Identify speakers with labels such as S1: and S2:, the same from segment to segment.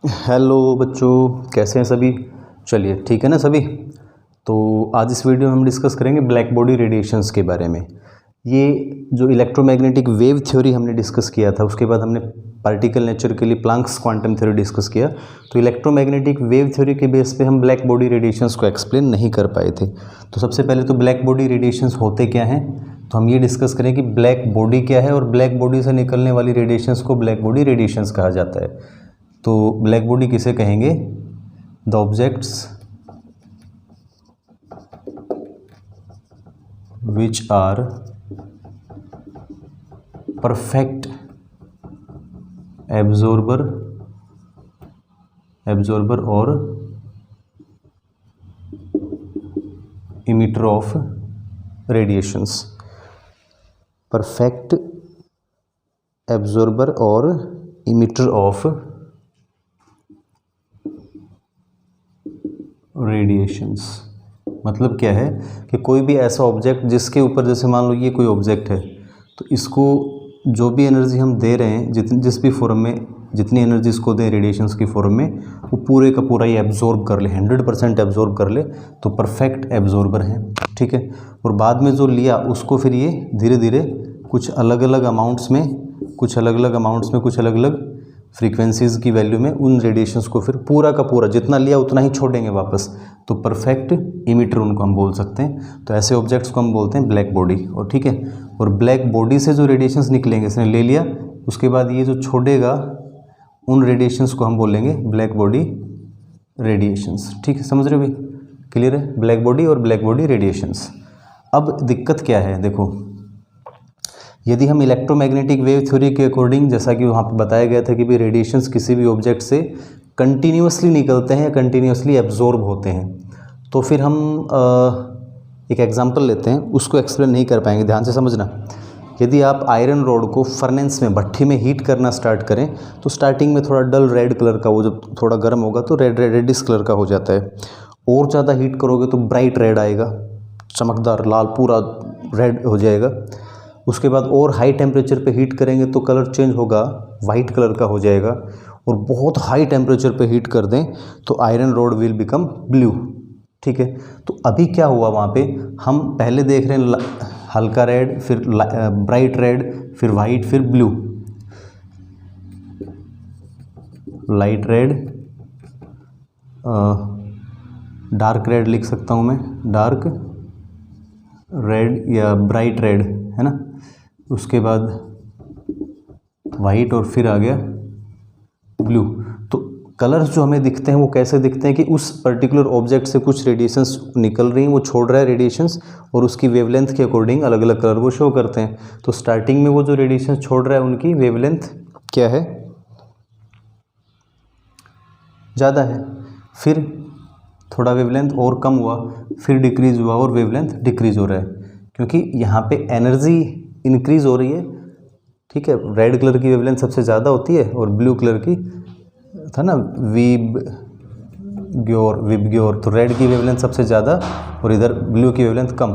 S1: Hello बच्चों, कैसे हैं सभी। चलिए ठीक है ना सभी। तो आज इस वीडियो में हम डिस्कस करेंगे ब्लैक बॉडी रेडिएशंस के बारे में। ये जो इलेक्ट्रोमैग्नेटिक वेव थ्योरी हमने डिस्कस किया था, उसके बाद हमने पार्टिकल नेचर के लिए प्लैंक्स क्वांटम थ्योरी डिस्कस किया। तो इलेक्ट्रोमैग्नेटिक वेव थ्योरी के बेस पे हम ब्लैक बॉडी रेडिएशंस को एक्सप्लेन नहीं कर पाए थे। तो सबसे पहले तो ब्लैक बॉडी रेडिएशंस होते क्या हैं, तो हम ये डिस्कस करें कि ब्लैक बॉडी क्या है और ब्लैक बॉडी से निकलने वाली रेडिएशंस को ब्लैक बॉडी रेडिएशंस कहा जाता है। तो ब्लैक बॉडी किसे कहेंगे? The objects which are perfect absorber और emitter of radiations. Perfect absorber और इमिटर ऑफ रेडिएशंस। मतलब क्या है कि कोई भी ऐसा ऑब्जेक्ट जिसके ऊपर, जैसे मान लो ये कोई ऑब्जेक्ट है, तो इसको जो भी एनर्जी हम दे रहे हैं, जिस भी फॉर्म में जितनी एनर्जी इसको दें रेडिएशंस की फॉर्म में, वो पूरे का पूरा ये एब्जॉर्ब कर ले, 100% एब्जॉर्ब कर ले, तो परफेक्ट एब्जॉर्बर है। ठीक है। और बाद में जो लिया उसको फिर ये धीरे धीरे कुछ अलग अलग अमाउंट्स में, कुछ अलग अलग फ्रीक्वेंसीज़ की वैल्यू में उन रेडिएशंस को फिर पूरा का पूरा जितना लिया उतना ही छोड़ेंगे वापस, तो परफेक्ट इमिटर उनको हम बोल सकते हैं। तो ऐसे ऑब्जेक्ट्स को हम बोलते हैं ब्लैक बॉडी। और ठीक है, और ब्लैक बॉडी से जो रेडिएशंस निकलेंगे, इसने ले लिया, उसके बाद ये जो छोड़ेगा उन रेडिएशंस को हम बोलेंगे ब्लैक बॉडी रेडिएशंस। ठीक है, समझ रहे हो भाई? क्लियर है? ब्लैक बॉडी और ब्लैक बॉडी रेडिएशंस। अब दिक्कत क्या है, देखो, यदि हम इलेक्ट्रोमैग्नेटिक वेव थ्योरी के अकॉर्डिंग, जैसा कि वहाँ पे बताया गया था कि भी रेडिएशंस किसी भी ऑब्जेक्ट से कंटिन्यूसली निकलते हैं या कंटिन्यूसली एब्जॉर्ब होते हैं, तो फिर हम एक एग्जांपल लेते हैं, उसको एक्सप्लेन नहीं कर पाएंगे, ध्यान से समझना। यदि आप आयरन रॉड को फर्नेस में, भट्ठी में हीट करना स्टार्ट करें, तो स्टार्टिंग में थोड़ा डल रेड कलर का, वो जब थोड़ा गर्म होगा तो रेडिश कलर का हो जाता है। और ज़्यादा हीट करोगे तो ब्राइट रेड आएगा, चमकदार लाल पूरा रेड हो जाएगा। उसके बाद और हाई टेम्परेचर पे हीट करेंगे तो कलर चेंज होगा, वाइट कलर का हो जाएगा। और बहुत हाई टेम्परेचर पे हीट कर दें तो iron rod will become blue. ठीक है। तो अभी क्या हुआ वहाँ पे, हम पहले देख रहे हैं हल्का रेड, फिर ब्राइट रेड, फिर वाइट, फिर blue, light red, dark red लिख सकता हूँ मैं, डार्क रेड या ब्राइट रेड, है ना। उसके बाद वाइट और फिर आ गया ब्लू। तो कलर्स जो हमें दिखते हैं वो कैसे दिखते हैं कि उस पर्टिकुलर ऑब्जेक्ट से कुछ रेडिएशंस निकल रही हैं, वो छोड़ रहा है रेडिएशंस, और उसकी वेवलेंथ के अकॉर्डिंग अलग अलग कलर वो शो करते हैं। तो स्टार्टिंग में वो जो रेडिएशंस छोड़ रहा है उनकी वेवलेंथ क्या है? ज़्यादा है। फिर थोड़ा वेवलेंथ और कम हुआ, फिर डिक्रीज़ हुआ और वेवलेंथ डिक्रीज़ हो रहा है, क्योंकि यहाँ पे एनर्जी इंक्रीज़ हो रही है। ठीक है। रेड कलर की वेवलेंथ सबसे ज़्यादा होती है और ब्लू कलर की था ना, विबग्योर, तो रेड की वेवलेंथ सबसे ज़्यादा और इधर ब्लू की वेवलेंथ कम।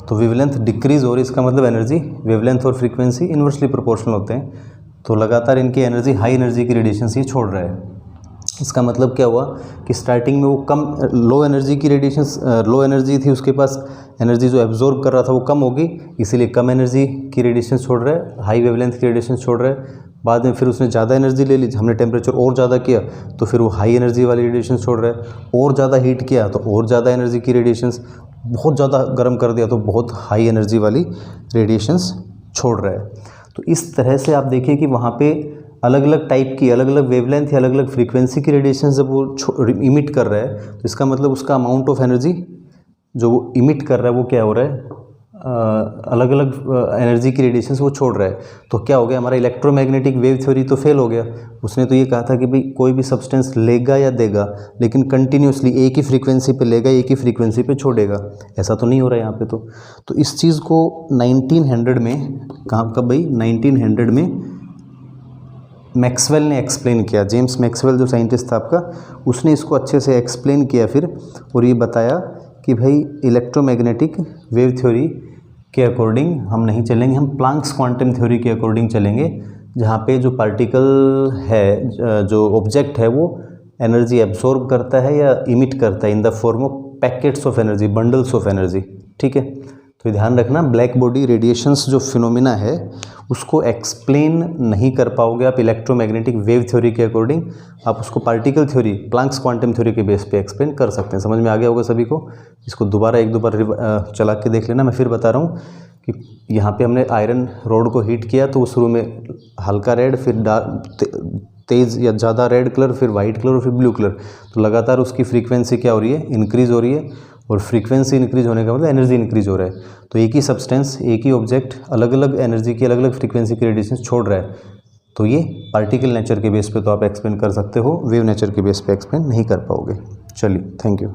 S1: तो वेवलेंथ डिक्रीज़ हो रही है, इसका मतलब एनर्जी, वेवलेंथ और फ्रीक्वेंसी इन्वर्सली प्रोपोर्शनल होते हैं। तो लगातार इनकी एनर्जी, हाई एनर्जी की रेडिएशंस ये छोड़ रहा है। इसका मतलब क्या हुआ कि स्टार्टिंग में वो कम, लो एनर्जी की रेडिएशंस, लो एनर्जी थी उसके पास, एनर्जी जो एब्जॉर्ब कर रहा था वो कम होगी, इसीलिए कम एनर्जी की रेडिएशन छोड़ रहा है, हाई वेवलेंथ की रेडिएशन छोड़ रहा है। बाद में फिर उसने ज़्यादा एनर्जी ले ली, हमने टेम्परेचर और ज़्यादा किया तो फिर वो हाई एनर्जी वाली रेडिएशन छोड़ रहा है। और ज़्यादा हीट किया तो और ज़्यादा एनर्जी की रेडिएशंस, बहुत ज़्यादा गर्म कर दिया तो बहुत हाई एनर्जी वाली रेडिएशंस छोड़ रहा है। तो इस तरह से आप देखिए कि वहाँ पे अलग अलग टाइप की, अलग अलग वेवलेंथ या अलग अलग फ्रीक्वेंसी की रेडिएशन जब वो इमिट कर रहा है, तो इसका मतलब उसका अमाउंट ऑफ एनर्जी जो वो इमिट कर रहा है वो क्या हो रहा है, अलग अलग एनर्जी की रेडिएशन वो छोड़ रहा है। तो क्या हो गया, हमारा इलेक्ट्रोमैग्नेटिक वेव थ्योरी तो फेल हो गया। उसने तो ये कहा था कि भाई कोई भी सब्सटेंस लेगा या देगा, लेकिन कंटिन्यूसली एक ही फ्रीक्वेंसी पे लेगा, एक ही फ्रीक्वेंसी पे छोड़ेगा। ऐसा तो नहीं हो रहा है यहाँ पे। तो इस चीज़ को 1900 में, कहाँ कब भाई, 1900 में मैक्सवेल ने एक्सप्लेन किया। जेम्स मैक्सवेल जो साइंटिस्ट था आपका, उसने इसको अच्छे से एक्सप्लेन किया फिर, और ये बताया कि भाई इलेक्ट्रोमैग्नेटिक वेव थ्योरी के अकॉर्डिंग हम नहीं चलेंगे, हम प्लैंक्स क्वांटम थ्योरी के अकॉर्डिंग चलेंगे, जहाँ पे जो पार्टिकल है, जो ऑब्जेक्ट है, वो एनर्जी एब्जॉर्ब करता है या इमिट करता है in the form of packets of energy, bundles of energy. ठीक है, तो ध्यान रखना, ब्लैक बॉडी रेडिएशंस जो फिनोमिना है उसको एक्सप्लेन नहीं कर पाओगे आप इलेक्ट्रोमैग्नेटिक वेव थ्योरी के अकॉर्डिंग। आप उसको particle theory, Planck's quantum theory के बेस पे एक्सप्लेन कर सकते हैं। समझ में आ गया होगा सभी को। इसको दोबारा एक दो बार चला के देख लेना। मैं फिर बता रहा हूँ कि यहाँ पे हमने आयरन रोड को हीट किया तो शुरू में हल्का रेड, फिर तेज़ या ज़्यादा रेड कलर, फिर वाइट कलर और फिर ब्लू कलर। तो लगातार उसकी फ्रीक्वेंसी क्या हो रही है, इंक्रीज़ हो रही है। और फ्रीक्वेंसी इंक्रीज होने का मतलब एनर्जी इंक्रीज हो रहा है। तो एक ही सब्सटेंस, एक ही ऑब्जेक्ट अलग अलग एनर्जी की, अलग अलग फ्रीक्वेंसी की रेडिएशन छोड़ रहा है। तो ये पार्टिकल नेचर के बेस पे तो आप एक्सप्लेन कर सकते हो, वेव नेचर के बेस पे एक्सप्लेन नहीं कर पाओगे। चलिए, थैंक यू।